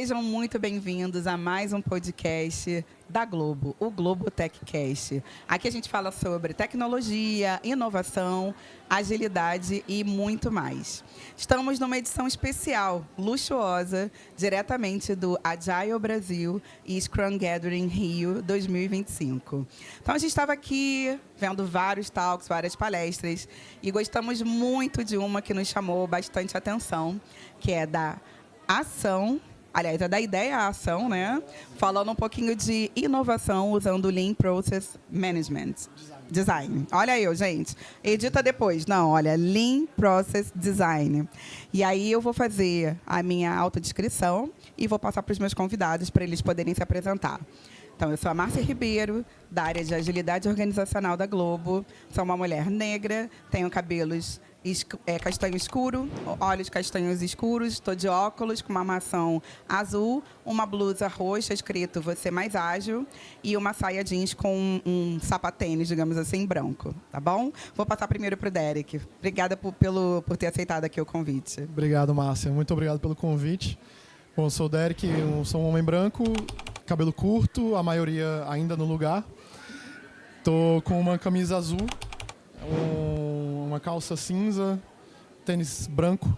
Sejam muito bem-vindos a mais um podcast da Globo, o Globo TechCast. Aqui a gente fala sobre tecnologia, inovação, agilidade e muito mais. Estamos numa edição especial, luxuosa, diretamente do Agile Brasil e Scrum Gathering Rio 2025. Então, a gente estava aqui vendo vários talks, várias palestras, e gostamos muito de uma que nos chamou bastante atenção, que é da ação. Aliás, é da ideia à ação, né? Falando um pouquinho de inovação usando Lean Process Management. Design. Olha eu, gente. Edita depois. Não, olha, Lean Process Design. E aí eu vou fazer a minha autodescrição e vou passar para os meus convidados para eles poderem se apresentar. Então, eu sou a Márcia Ribeiro, da área de agilidade organizacional da Globo. Sou uma mulher negra, tenho cabelos castanho escuro, olhos castanhos escuros, estou de óculos com uma armação azul, uma blusa roxa escrito "Você mais ágil" e uma saia jeans com um sapatênis, digamos assim, branco, tá bom? Vou passar primeiro para o Derek. Obrigada por ter aceitado aqui o convite. Obrigado, Márcia. Muito obrigado pelo convite. Bom, eu sou o Derek, sou um homem branco, cabelo curto, a maioria ainda no lugar. Estou com uma camisa azul, uma calça cinza, tênis branco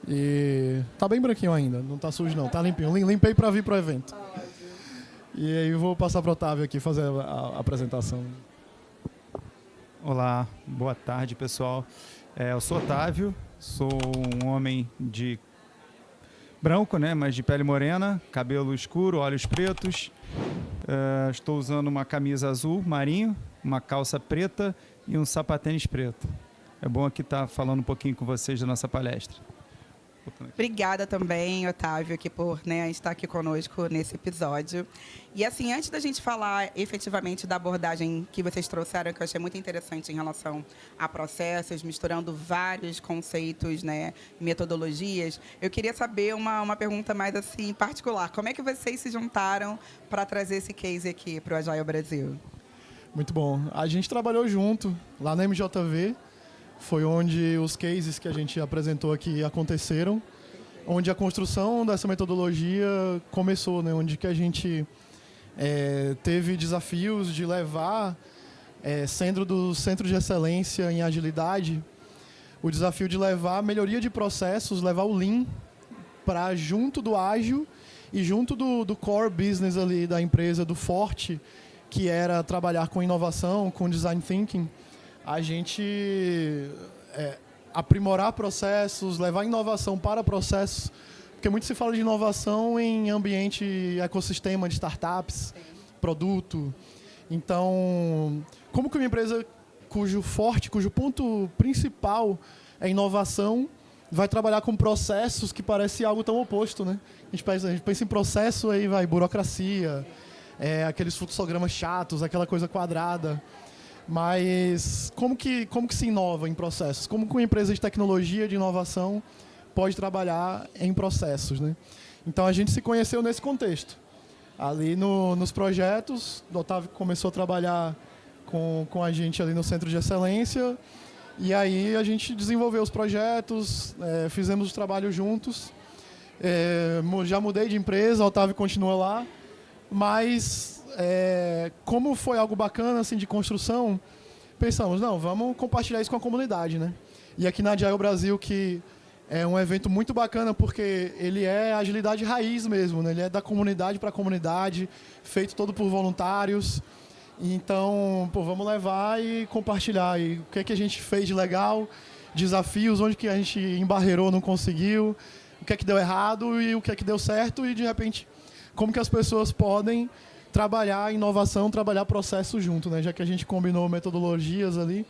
e tá bem branquinho ainda, não tá sujo não, tá limpinho. Limpei para vir pro evento. E aí eu vou passar pro Otávio aqui fazer a apresentação. Olá, boa tarde, pessoal. Eu sou Otávio, sou um homem de branco, né, mas de pele morena, cabelo escuro, olhos pretos. Estou usando uma camisa azul marinho, uma calça preta e um sapatênis preto. É bom aqui estar falando um pouquinho com vocês da nossa palestra. Obrigada também, Otávio, aqui por estar aqui conosco nesse episódio. E assim, antes da gente falar efetivamente da abordagem que vocês trouxeram, que eu achei muito interessante em relação a processos, misturando vários conceitos, metodologias, eu queria saber uma pergunta mais assim particular. Como é que vocês se juntaram para trazer esse case aqui para o Agile Brasil? Muito bom. A gente trabalhou junto lá na MJV. Foi onde os cases que a gente apresentou aqui aconteceram, onde a construção dessa metodologia começou, né? Onde que a gente teve desafios de levar, sendo do Centro de Excelência em Agilidade, o desafio de levar a melhoria de processos, levar o Lean para junto do ágil e junto do core business ali da empresa, do forte, que era trabalhar com inovação, com design thinking. A gente aprimorar processos, levar inovação para processos, porque muito se fala de inovação em ambiente ecossistema de startups, produto. Então, como que uma empresa cujo ponto principal é inovação, vai trabalhar com processos que parece algo tão oposto, né? A gente pensa em processo, aí vai burocracia, aqueles fluxogramas chatos, aquela coisa quadrada. Mas como que se inova em processos? Como que uma empresa de tecnologia, de inovação, pode trabalhar em processos, né? Então, a gente se conheceu nesse contexto. Ali nos projetos, o Otávio começou a trabalhar com a gente ali no Centro de Excelência, e aí a gente desenvolveu os projetos, fizemos os trabalhos juntos. Já mudei de empresa, o Otávio continua lá, mas como foi algo bacana assim, de construção, pensamos, não, vamos compartilhar isso com a comunidade, né? E aqui na Agile Brasil, que é um evento muito bacana, porque ele é agilidade raiz mesmo, né? Ele é da comunidade para a comunidade, feito todo por voluntários. Então, vamos levar e compartilhar. E o que a gente fez de legal, desafios, onde que a gente embarreirou, não conseguiu, o que deu errado e o que deu certo, e de repente, como que as pessoas podem trabalhar inovação, trabalhar processo junto, né? Já que a gente combinou metodologias ali.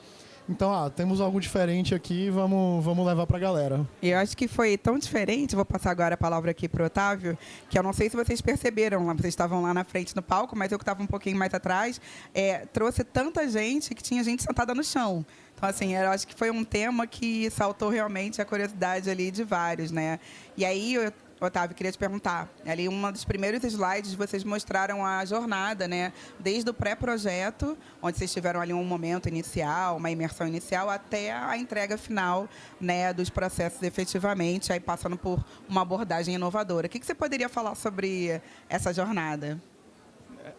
Então, temos algo diferente aqui, vamos levar para a galera. Eu acho que foi tão diferente, vou passar agora a palavra aqui para o Otávio, que eu não sei se vocês perceberam, vocês estavam lá na frente no palco, mas eu que estava um pouquinho mais atrás, trouxe tanta gente que tinha gente sentada no chão. Então, assim, eu acho que foi um tema que saltou realmente a curiosidade ali de vários, né? E aí, Otávio, queria te perguntar. Ali, um dos primeiros slides, vocês mostraram a jornada, né? Desde o pré-projeto, onde vocês tiveram ali um momento inicial, uma imersão inicial, até a entrega final, né, dos processos efetivamente, aí passando por uma abordagem inovadora. O que você poderia falar sobre essa jornada?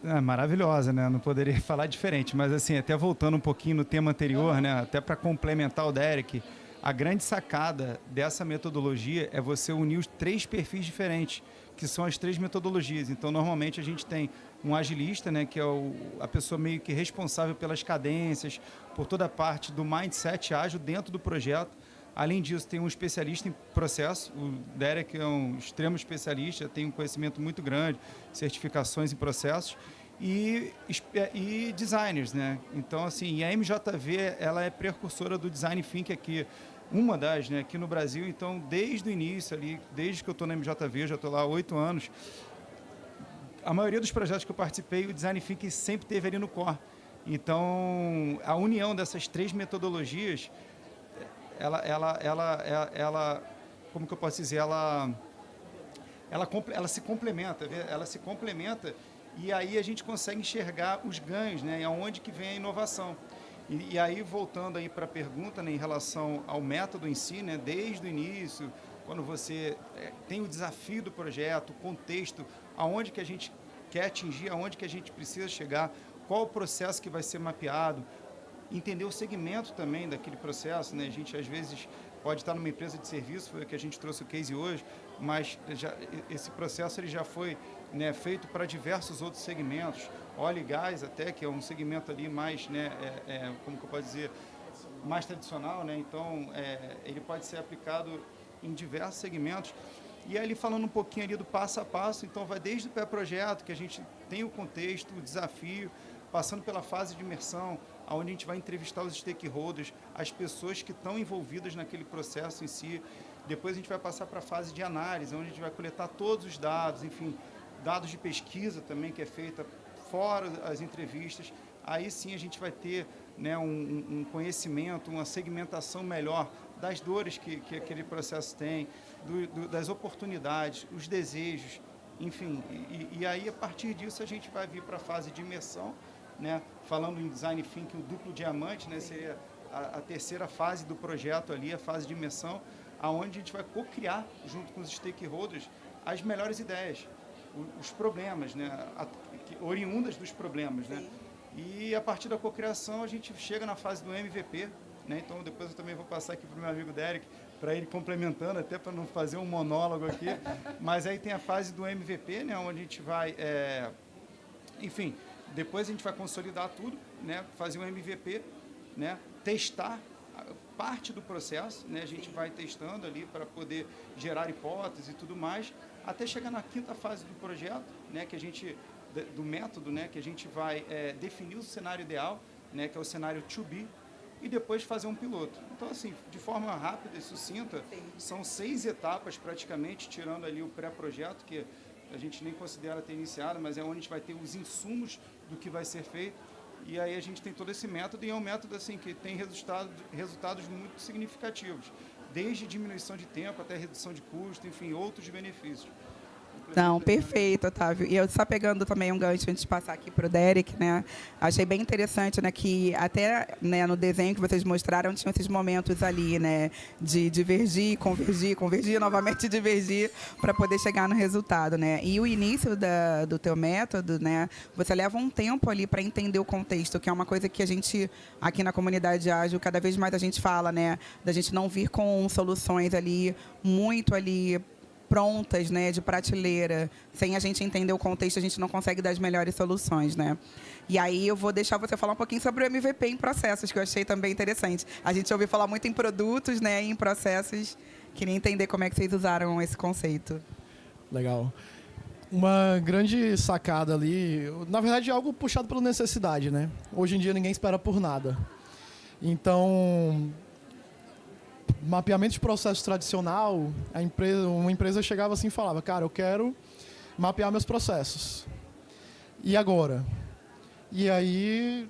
É maravilhosa, né? Não poderia falar diferente, mas assim, até voltando um pouquinho no tema anterior, né? Até para complementar o Derek, a grande sacada dessa metodologia é você unir os 3 perfis diferentes, que são as 3 metodologias. Então, normalmente a gente tem um agilista, né, que é a pessoa meio que responsável pelas cadências, por toda a parte do mindset ágil dentro do projeto. Além disso, tem um especialista em processo. O Derek é um extremo especialista, tem um conhecimento muito grande, certificações em processos. E designers, né? Então, assim, a MJV, ela é precursora do Design Thinking aqui, uma das, né, aqui no Brasil. Então, desde o início ali, desde que eu estou na MJV, já estou lá há 8 anos, a maioria dos projetos que eu participei, o Design Thinking sempre teve ali no core. Então, a união dessas 3 metodologias, ela como que eu posso dizer, ela se complementa, e aí a gente consegue enxergar os ganhos, né, e aonde que vem a inovação. E aí, voltando aí para a pergunta, né, em relação ao método em si, né, desde o início, quando você tem o desafio do projeto, o contexto, aonde que a gente quer atingir, aonde que a gente precisa chegar, qual o processo que vai ser mapeado, entender o segmento também daquele processo, né? A gente, às vezes, pode estar numa empresa de serviço, foi o que a gente trouxe o case hoje, mas esse processo ele já foi, né, feito para diversos outros segmentos. Óleo e gás até, que é um segmento ali mais, né, como que eu posso dizer, mais tradicional, né? Então, ele pode ser aplicado em diversos segmentos. E aí, ele falando um pouquinho ali do passo a passo, então vai desde o pré-projeto, que a gente tem o contexto, o desafio, passando pela fase de imersão, onde a gente vai entrevistar os stakeholders, as pessoas que estão envolvidas naquele processo em si. Depois a gente vai passar para a fase de análise, onde a gente vai coletar todos os dados, enfim, dados de pesquisa também, que é feita fora as entrevistas. Aí sim a gente vai ter, né, um conhecimento, uma segmentação melhor das dores que aquele processo tem, das oportunidades, os desejos, enfim. E aí, a partir disso, a gente vai vir para a fase de imersão, né? Falando em Design Thinking, o duplo diamante, né? Seria a terceira fase do projeto ali, a fase de imersão, aonde a gente vai co-criar, junto com os stakeholders, as melhores ideias, os problemas, né? Oriundas dos problemas, né? E a partir da cocriação a gente chega na fase do MVP, né? Então depois eu também vou passar aqui para o meu amigo Derek, para ele complementando, até para não fazer um monólogo aqui. Mas aí tem a fase do MVP, né? Onde a gente vai, enfim, depois a gente vai consolidar tudo, né? Fazer um MVP, né? Testar parte do processo, né? A gente vai testando ali para poder gerar hipóteses e tudo mais, até chegar na 5ª fase do projeto, né? Que a gente do método, né, que a gente vai definir o cenário ideal, né, que é o cenário to be, e depois fazer um piloto. Então, assim, de forma rápida e sucinta, são 6 etapas praticamente, tirando ali o pré-projeto, que a gente nem considera ter iniciado, mas é onde a gente vai ter os insumos do que vai ser feito, e aí a gente tem todo esse método, e é um método assim, que tem resultados muito significativos, desde diminuição de tempo até redução de custo, enfim, outros benefícios. Não, perfeito, Otávio. E eu só pegando também um gancho antes de passar aqui para o Derek, né? Achei bem interessante, né, que até, né, no desenho que vocês mostraram tinham esses momentos ali, né, de divergir, convergir, novamente divergir para poder chegar no resultado, né? E o início do teu método, né, você leva um tempo ali para entender o contexto, que é uma coisa que a gente aqui na comunidade ágil cada vez mais a gente fala, né, da gente não vir com soluções ali muito ali prontas, né, de prateleira. Sem a gente entender o contexto, a gente não consegue dar as melhores soluções, né? E aí eu vou deixar você falar um pouquinho sobre o MVP em processos, que eu achei também interessante. A gente ouviu falar muito em produtos, né, e em processos. Queria entender como é que vocês usaram esse conceito. Legal. Uma grande sacada ali, na verdade, é algo puxado pela necessidade, né? Hoje em dia ninguém espera por nada. Então, mapeamento de processo tradicional, uma empresa chegava assim e falava, cara, eu quero mapear meus processos. E agora? E aí,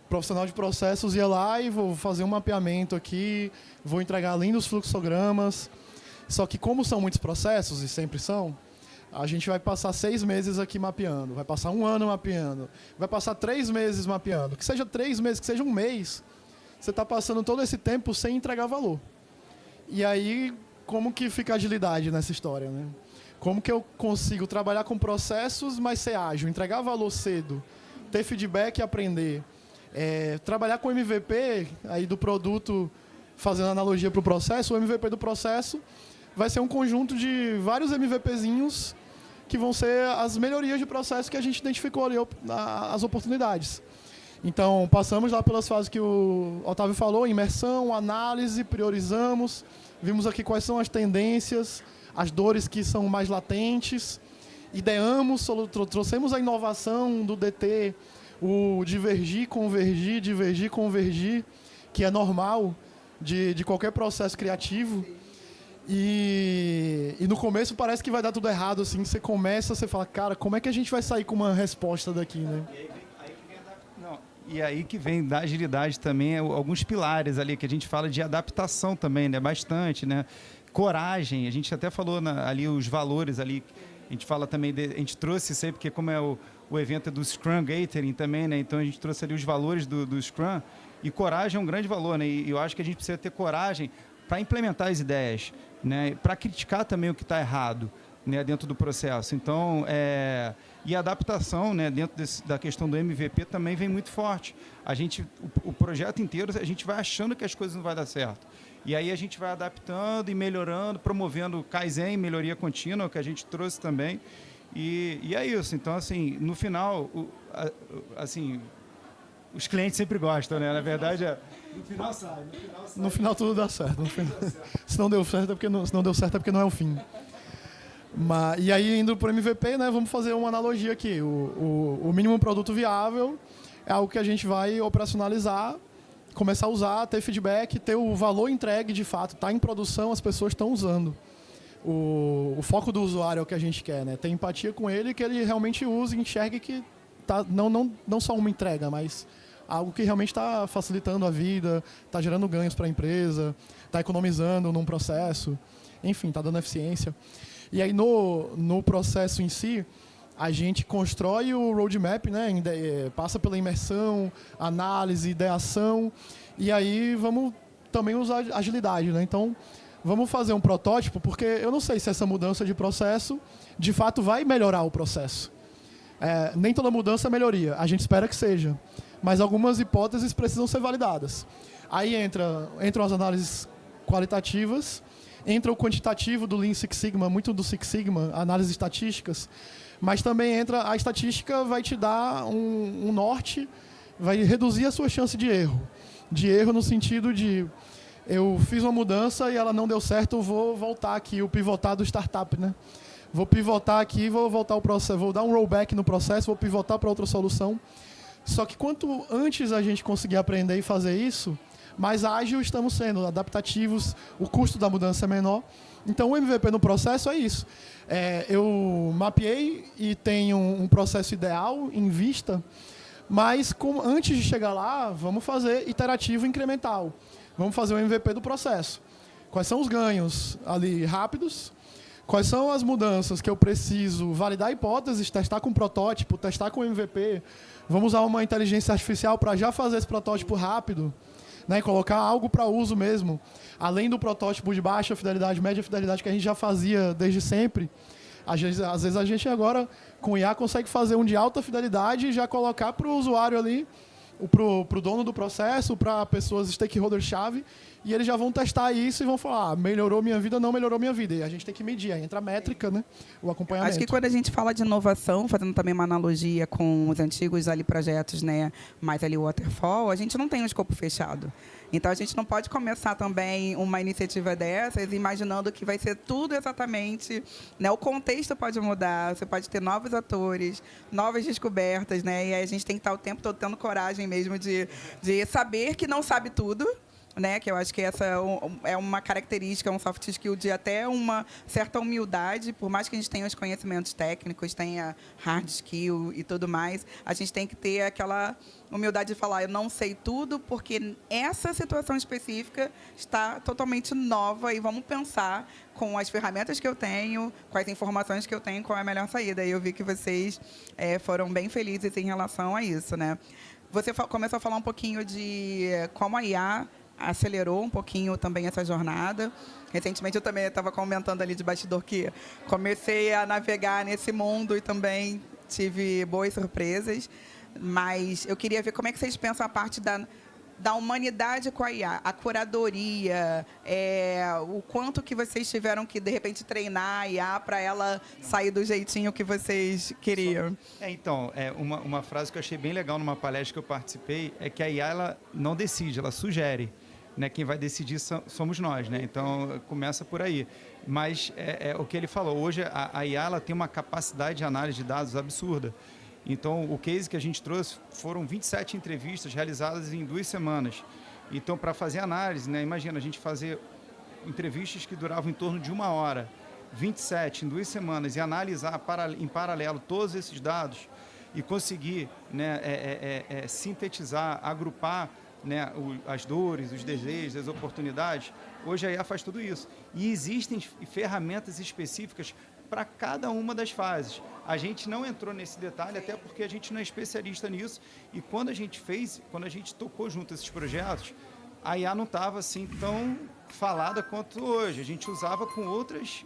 o profissional de processos ia lá e vou fazer um mapeamento aqui, vou entregar lindos fluxogramas. Só que como são muitos processos, e sempre são, a gente vai passar 6 meses aqui mapeando, vai passar 1 ano mapeando, vai passar 3 meses mapeando. Que seja 3 meses, que seja 1 mês, você está passando todo esse tempo sem entregar valor. E aí, como que fica a agilidade nessa história, né? Como que eu consigo trabalhar com processos, mas ser ágil, entregar valor cedo, ter feedback e aprender. Trabalhar com MVP aí do produto, fazendo analogia para o processo, o MVP do processo vai ser um conjunto de vários MVPzinhos que vão ser as melhorias de processo que a gente identificou ali, as oportunidades. Então, passamos lá pelas fases que o Otávio falou, imersão, análise, priorizamos, vimos aqui quais são as tendências, as dores que são mais latentes, ideamos, trouxemos a inovação do DT, o divergir, convergir, que é normal de qualquer processo criativo. E no começo parece que vai dar tudo errado, assim, você começa, você fala, cara, como é que a gente vai sair com uma resposta daqui, né? E aí que vem da agilidade também alguns pilares ali, que a gente fala de adaptação também, né? Bastante, né? Coragem, a gente até falou ali os valores ali, a gente fala também, a gente trouxe isso aí, porque como é o evento do Scrum Gathering também, né? Então a gente trouxe ali os valores do Scrum, e coragem é um grande valor, né? E eu acho que a gente precisa ter coragem para implementar as ideias, né? Para criticar também o que está errado, né? Dentro do processo. Então, e a adaptação, né? Dentro da questão do MVP também vem muito forte. O projeto inteiro, a gente vai achando que as coisas não vão dar certo. E aí a gente vai adaptando e melhorando, promovendo Kaizen, melhoria contínua, que a gente trouxe também. E é isso. Então, assim, no final, assim, os clientes sempre gostam, né? Na verdade, no final sai. No final tudo dá certo. Se não deu certo é porque não é o fim. E aí, indo para o MVP, né, vamos fazer uma analogia aqui. O mínimo produto viável é algo que a gente vai operacionalizar, começar a usar, ter feedback, ter o valor entregue de fato, está em produção, as pessoas estão usando. O foco do usuário é o que a gente quer, né? Ter empatia com ele, que ele realmente use e enxergue que não só uma entrega, mas algo que realmente está facilitando a vida, está gerando ganhos para a empresa, está economizando num processo, enfim, está dando eficiência. E aí, no processo em si, a gente constrói o roadmap, né? Passa pela imersão, análise, ideação, e aí vamos também usar agilidade, né? Então, vamos fazer um protótipo, porque eu não sei se essa mudança de processo, de fato, vai melhorar o processo. Nem toda mudança é melhoria, a gente espera que seja, mas algumas hipóteses precisam ser validadas. Aí entram as análises qualitativas, entra o quantitativo do Lean Six Sigma, muito do Six Sigma, análises estatísticas, mas também entra a estatística, vai te dar um norte, vai reduzir a sua chance de erro. De erro no sentido de, eu fiz uma mudança e ela não deu certo, eu vou voltar aqui, o pivotar do startup, né? Vou pivotar aqui, vou voltar ao processo, vou dar um rollback no processo, vou pivotar para outra solução. Só que quanto antes a gente conseguir aprender e fazer isso, mais ágil estamos sendo, adaptativos, o custo da mudança é menor. Então, o MVP no processo é isso. Eu mapeei e tenho um processo ideal em vista, mas antes de chegar lá, vamos fazer iterativo incremental. Vamos fazer o MVP do processo. Quais são os ganhos ali rápidos? Quais são as mudanças que eu preciso validar hipóteses, testar com protótipo, testar com MVP? Vamos usar uma inteligência artificial para já fazer esse protótipo rápido, né, colocar algo para uso mesmo, além do protótipo de baixa fidelidade, média fidelidade que a gente já fazia desde sempre. Às vezes a gente agora, com o IA, consegue fazer um de alta fidelidade e já colocar para o usuário ali, para o dono do processo, para pessoas stakeholder-chave, e eles já vão testar isso e vão falar, melhorou minha vida, não melhorou minha vida. E a gente tem que medir, aí entra a métrica, né, o acompanhamento. Acho que quando a gente fala de inovação, fazendo também uma analogia com os antigos ali projetos, né, mais ali o waterfall, a gente não tem um escopo fechado. Então, a gente não pode começar também uma iniciativa dessas imaginando que vai ser tudo exatamente, né? O contexto pode mudar, você pode ter novos atores, novas descobertas, né? E aí a gente tem que estar o tempo todo tendo coragem mesmo de saber que não sabe tudo, né? Que eu acho que essa é uma característica, um soft skill de até uma certa humildade, por mais que a gente tenha os conhecimentos técnicos, tenha hard skill e tudo mais, a gente tem que ter aquela humildade de falar, eu não sei tudo, porque essa situação específica está totalmente nova e vamos pensar com as ferramentas que eu tenho, com as informações que eu tenho, qual é a melhor saída. E eu vi que vocês foram bem felizes em relação a isso, né? Você começou a falar um pouquinho de como a IA acelerou um pouquinho também essa jornada. Recentemente eu também estava comentando ali de bastidor que comecei a navegar nesse mundo e também tive boas surpresas. Mas eu queria ver como é que vocês pensam a parte da humanidade com a IA, a curadoria, o quanto que vocês tiveram que, de repente, treinar a IA para ela sair do jeitinho que vocês queriam. Então, uma frase que eu achei bem legal numa palestra que eu participei é que a IA ela não decide, ela sugere. Né? Quem vai decidir somos nós, né? Então, começa por aí. Mas o que ele falou, hoje a IA ela tem uma capacidade de análise de dados absurda. Então, o case que a gente trouxe foram 27 entrevistas realizadas em 2 semanas. Então, para fazer análise, né, imagina a gente fazer entrevistas que duravam em torno de 1 hora, 27 em 2 semanas, e analisar em paralelo todos esses dados e conseguir, né, sintetizar, agrupar, né, as dores, os desejos, as oportunidades. Hoje a IA faz tudo isso. E existem ferramentas específicas para cada uma das fases. A gente não entrou nesse detalhe, até porque a gente não é especialista nisso, e quando a gente tocou junto esses projetos, a IA não estava assim tão falada quanto hoje. A gente usava com outras,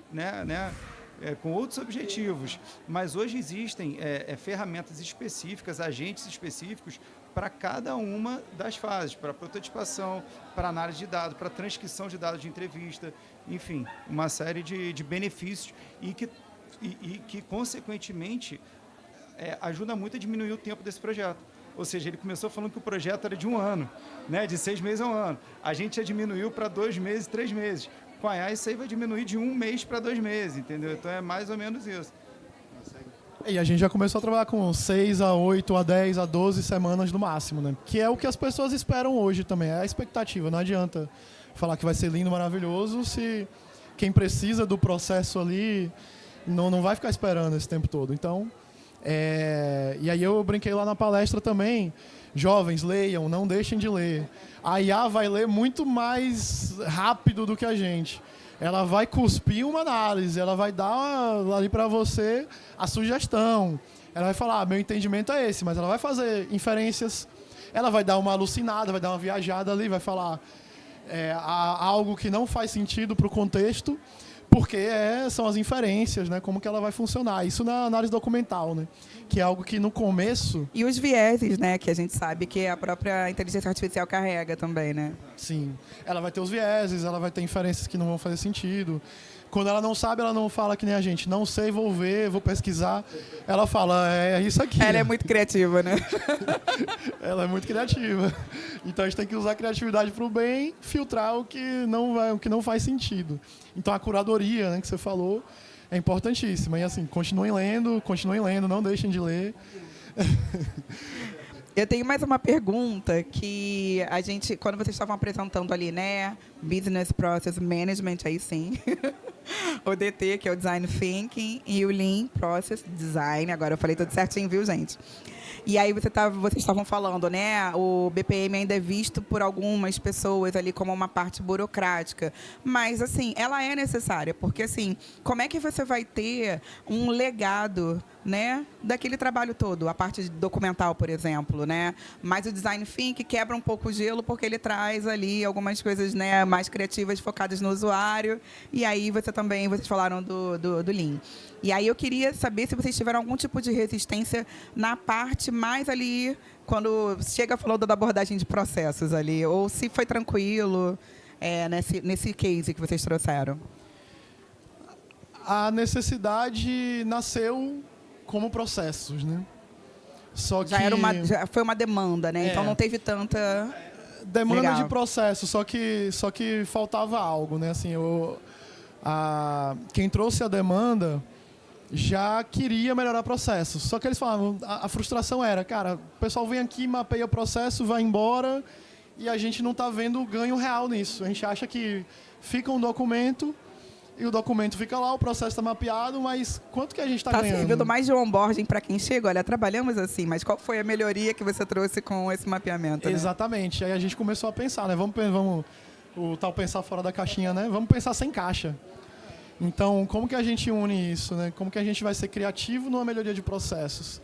com outros objetivos, mas hoje existem ferramentas específicas, agentes específicos para cada uma das fases, para prototipação, para análise de dados, para transcrição de dados de entrevista, enfim, uma série de benefícios e que consequentemente, ajuda muito a diminuir o tempo desse projeto. Ou seja, ele começou falando que o projeto era de 1 ano, né, de 6 meses a 1 ano. A gente já diminuiu para 2 meses, 3 meses. Com a IA, isso aí vai diminuir de 1 mês para 2 meses, entendeu? Então, é mais ou menos isso. E a gente já começou a trabalhar com 6 a 8, a 10, a 12 semanas no máximo, né? Que é o que as pessoas esperam hoje também, é a expectativa. Não adianta falar que vai ser lindo, maravilhoso, se quem precisa do processo ali não vai ficar esperando esse tempo todo. Então, e aí eu brinquei lá na palestra também, jovens, leiam, não deixem de ler. A IA vai ler muito mais rápido do que a gente. Ela vai cuspir uma análise, ela vai dar ali para você a sugestão. Ela vai falar, meu entendimento é esse, mas ela vai fazer inferências, ela vai dar uma alucinada, vai dar uma viajada ali, vai falar algo que não faz sentido para o contexto, porque são as inferências, né? Como que ela vai funcionar. Isso na análise documental, né? Que é algo que no começo... E os vieses, né? Que a gente sabe que a própria inteligência artificial carrega também, né? Sim. Ela vai ter os vieses, ela vai ter inferências que não vão fazer sentido. Quando ela não sabe, ela não fala que nem a gente. Não sei, vou ver, vou pesquisar. Ela fala, é isso aqui. Ela é muito criativa, né? Ela é muito criativa. Então a gente tem que usar a criatividade para o bem, filtrar o que não faz sentido. Então a curadoria, né, que você falou, é importantíssima. E assim, continuem lendo, não deixem de ler. Eu tenho mais uma pergunta que a gente, quando vocês estavam apresentando ali, né, Business Process Management, aí sim, o DT, que é o Design Thinking, e o Lean Process Design, agora eu falei tudo certinho, viu, gente? E aí vocês estavam falando, né, o BPM ainda é visto por algumas pessoas ali como uma parte burocrática, mas, assim, ela é necessária, porque, assim, como é que você vai ter um legado, né, daquele trabalho todo, a parte documental, por exemplo, né? Mas o Design Thinking quebra um pouco o gelo porque ele traz ali algumas coisas, né, mais criativas, focadas no usuário, e aí vocês falaram do Lean. E aí eu queria saber se vocês tiveram algum tipo de resistência na parte mais ali, quando chega falando da abordagem de processos ali, ou se foi tranquilo nesse case que vocês trouxeram. A necessidade nasceu como processos, né? Só que Já foi uma demanda, né? Então não teve tanta demanda Legal. de processo, só que faltava algo, né? Assim, quem trouxe a demanda já queria melhorar processos. Só que eles falavam, a frustração era, cara, o pessoal vem aqui, mapeia o processo, vai embora e a gente não está vendo ganho real nisso. A gente acha que fica um documento e o documento fica lá, o processo está mapeado, mas quanto que a gente está ganhando? Está servindo mais de onboarding para quem chega? Olha, trabalhamos assim, mas qual foi a melhoria que você trouxe com esse mapeamento? Né? Exatamente. Aí a gente começou a pensar, né? Vamos o tal pensar fora da caixinha, né? Vamos pensar sem caixa. Então, como que a gente une isso, né? Como que a gente vai ser criativo numa melhoria de processos?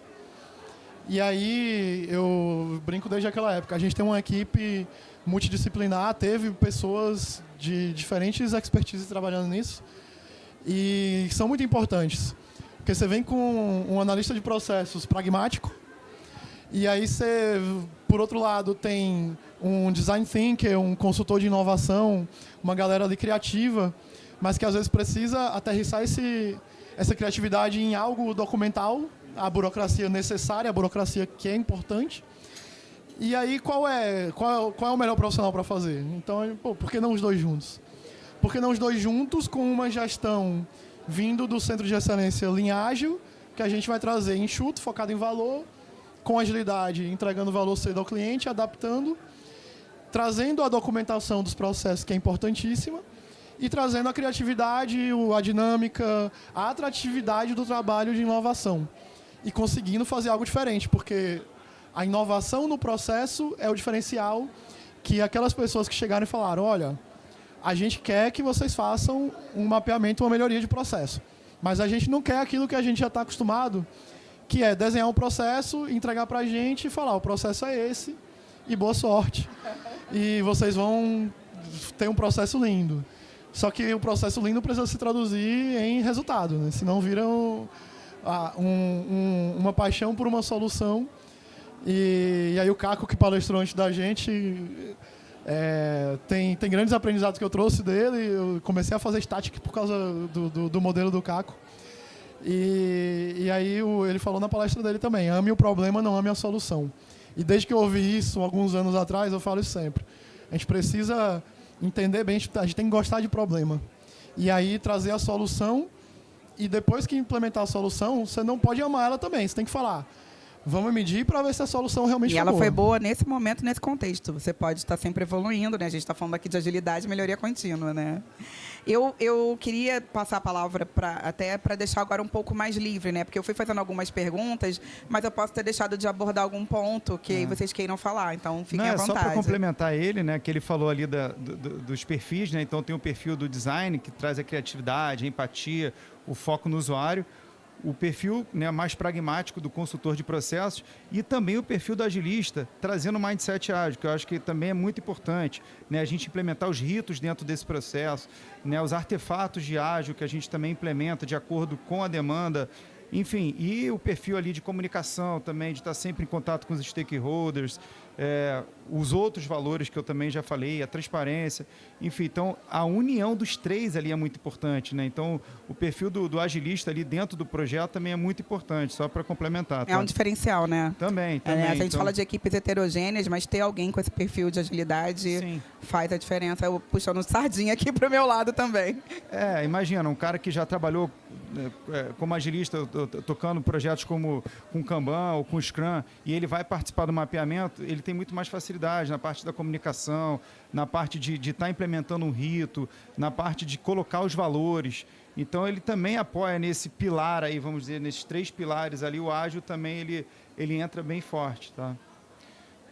E aí, eu brinco desde aquela época. A gente tem uma equipe multidisciplinar, teve pessoas de diferentes expertises trabalhando nisso e são muito importantes. Porque você vem com um analista de processos pragmático e aí você, por outro lado, tem um design thinker, um consultor de inovação, uma galera ali criativa, mas que às vezes precisa aterrissar essa criatividade em algo documental, a burocracia necessária, a burocracia que é importante. E aí, qual é o melhor profissional para fazer? Então, por que não os dois juntos? Por que não os dois juntos com uma gestão vindo do Centro de Excelência Lean Ágil, que a gente vai trazer enxuto, focado em valor, com agilidade, entregando valor cedo ao cliente, adaptando, trazendo a documentação dos processos, que é importantíssima, e trazendo a criatividade, a dinâmica, a atratividade do trabalho de inovação. E conseguindo fazer algo diferente, porque a inovação no processo é o diferencial que aquelas pessoas que chegaram e falaram, olha, a gente quer que vocês façam um mapeamento, uma melhoria de processo. Mas a gente não quer aquilo que a gente já está acostumado, que é desenhar um processo, entregar para a gente e falar, o processo é esse e boa sorte. E vocês vão ter um processo lindo. Só que o processo lindo precisa se traduzir em resultado, né? Senão vira uma paixão por uma solução. E aí o Caco, que palestrou antes da gente, tem grandes aprendizados que eu trouxe dele. Eu comecei a fazer static por causa do modelo do Caco. E aí ele falou na palestra dele também, ame o problema, não ame a solução. E desde que eu ouvi isso alguns anos atrás, eu falo isso sempre. A gente precisa entender bem, a gente tem que gostar de problema. E aí trazer a solução, e depois que implementar a solução, você não pode amar ela também, você tem que falar, vamos medir para ver se a solução realmente foi boa. E ela foi boa nesse momento, nesse contexto. Você pode estar sempre evoluindo, né? A gente está falando aqui de agilidade e melhoria contínua, né? Eu queria passar a palavra até para deixar agora um pouco mais livre, né? Porque eu fui fazendo algumas perguntas, mas eu posso ter deixado de abordar algum ponto que vocês queiram falar. Então, fiquem à vontade. Só para complementar ele, né? Que ele falou ali dos perfis, né? Então, tem o perfil do design, que traz a criatividade, a empatia, o foco no usuário. O perfil, né, mais pragmático do consultor de processos e também o perfil do agilista, trazendo o mindset ágil, que eu acho que também é muito importante, né, a gente implementar os ritos dentro desse processo, né, os artefatos de ágil que a gente também implementa de acordo com a demanda, enfim, e o perfil ali de comunicação também, de estar sempre em contato com os stakeholders, os outros valores que eu também já falei, a transparência, enfim, então a união dos três ali é muito importante, né? Então o perfil do agilista ali dentro do projeto também é muito importante, só para complementar. É um diferencial, né? Também. A gente fala de equipes heterogêneas, mas ter alguém com esse perfil de agilidade faz a diferença. Eu puxando sardinha aqui para o meu lado também. Imagina, um cara que já trabalhou como agilista, tocando projetos como com Kanban ou com Scrum, e ele vai participar do mapeamento, ele tem muito mais facilidade na parte da comunicação, na parte de estar implementando um rito, na parte de colocar os valores. Então, ele também apoia nesse pilar aí, vamos dizer, nesses 3 pilares ali, o ágil também ele entra bem forte, tá?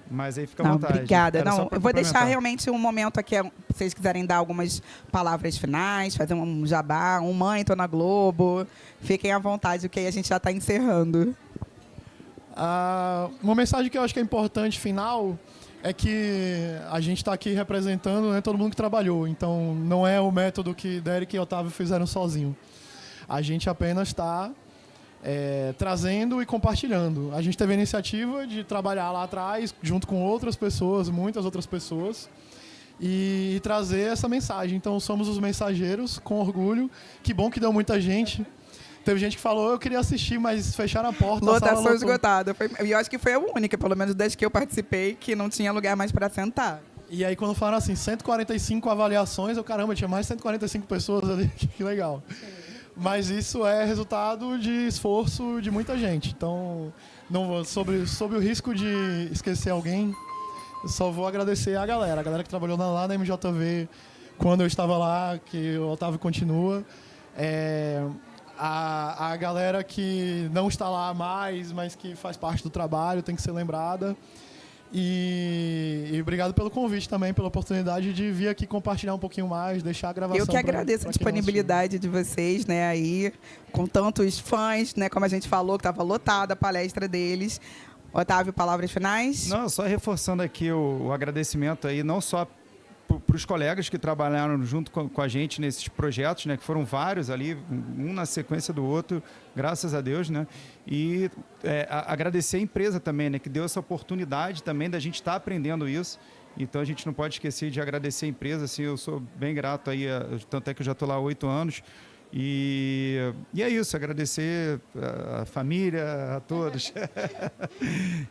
Mas aí fica à vontade. Obrigada. Eu vou deixar realmente um momento aqui, se vocês quiserem dar algumas palavras finais, fazer um jabá, mãe, tô na Globo. Fiquem à vontade, porque aí a gente já está encerrando. Uma mensagem que eu acho que é importante, final, é que a gente está aqui representando, né, todo mundo que trabalhou. Então, não é o método que Derek e Otávio fizeram sozinho. A gente apenas está trazendo e compartilhando. A gente teve a iniciativa de trabalhar lá atrás, junto com outras pessoas, muitas outras pessoas, e trazer essa mensagem. Então, somos os mensageiros, com orgulho. Que bom que deu muita gente. Teve gente que falou, eu queria assistir, mas fecharam a porta. Lotação esgotada. E eu acho que foi a única, pelo menos desde que eu participei, que não tinha lugar mais para sentar. E aí, quando falaram assim, 145 avaliações, caramba, tinha mais 145 pessoas ali, que legal. Mas isso é resultado de esforço de muita gente. Então, sobre o risco de esquecer alguém, Só vou agradecer a galera que trabalhou lá na MJV quando eu estava lá, que o Otávio continua. A galera que não está lá mais, mas que faz parte do trabalho, tem que ser lembrada. E obrigado pelo convite também, pela oportunidade de vir aqui compartilhar um pouquinho mais, deixar a gravação. Eu que agradeço a disponibilidade de vocês, né, aí, com tantos fãs, né, como a gente falou, que estava lotada a palestra deles. Otávio, palavras finais? Não, só reforçando aqui o agradecimento aí, não só para os colegas que trabalharam junto com a gente nesses projetos, né, que foram vários ali, um na sequência do outro, graças a Deus, né, e agradecer a empresa também, né, que deu essa oportunidade também da gente estar aprendendo isso. Então a gente não pode esquecer de agradecer a empresa, assim, eu sou bem grato aí, tanto é que eu já estou lá há 8 anos. E é isso, agradecer a família, a todos.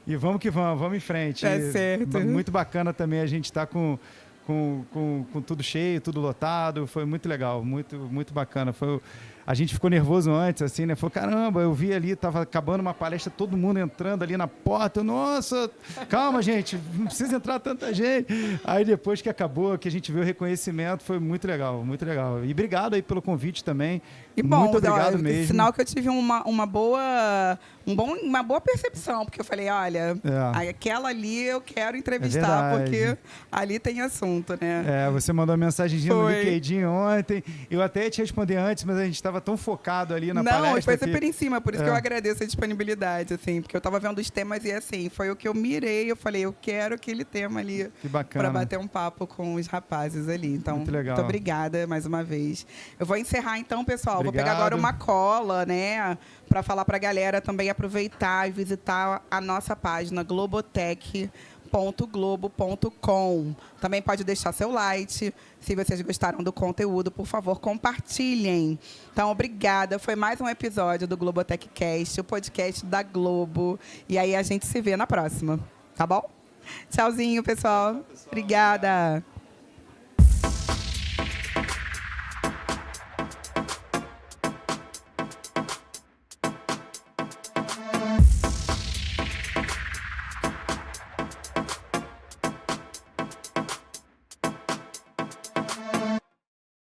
E vamos que vamos em frente. É certo. Muito bacana também a gente estar com tudo cheio, tudo lotado. Foi muito legal, muito bacana. A gente ficou nervoso antes, assim, né? Falou, caramba, eu vi ali, tava acabando uma palestra, todo mundo entrando ali na porta. Nossa, calma, gente, não precisa entrar tanta gente. Aí depois que acabou, que a gente viu o reconhecimento, foi muito legal, muito legal. E obrigado aí pelo convite também. E bom, muito obrigado mesmo. Sinal que eu tive uma boa percepção, porque eu falei, olha, aquela ali eu quero entrevistar, porque ali tem assunto, né? Você mandou uma mensagenzinha no LinkedIn ontem. Eu até ia te responder antes, mas a gente estava tão focado ali na palestra. Não, foi super em cima, por isso que eu agradeço a disponibilidade, assim, porque eu estava vendo os temas e assim, foi o que eu mirei, eu falei, eu quero aquele tema ali para bater um papo com os rapazes ali. Então, muito legal. Muito obrigada mais uma vez. Eu vou encerrar então, pessoal. Obrigado. Vou pegar agora uma cola, né, para falar para a galera também aproveitar e visitar a nossa página globotech.globo.com. Também pode deixar seu like. Se vocês gostaram do conteúdo, por favor, compartilhem. Então, obrigada. Foi mais um episódio do Globotech Cast, o podcast da Globo. E aí a gente se vê na próxima, tá bom? Tchauzinho, pessoal. Obrigada.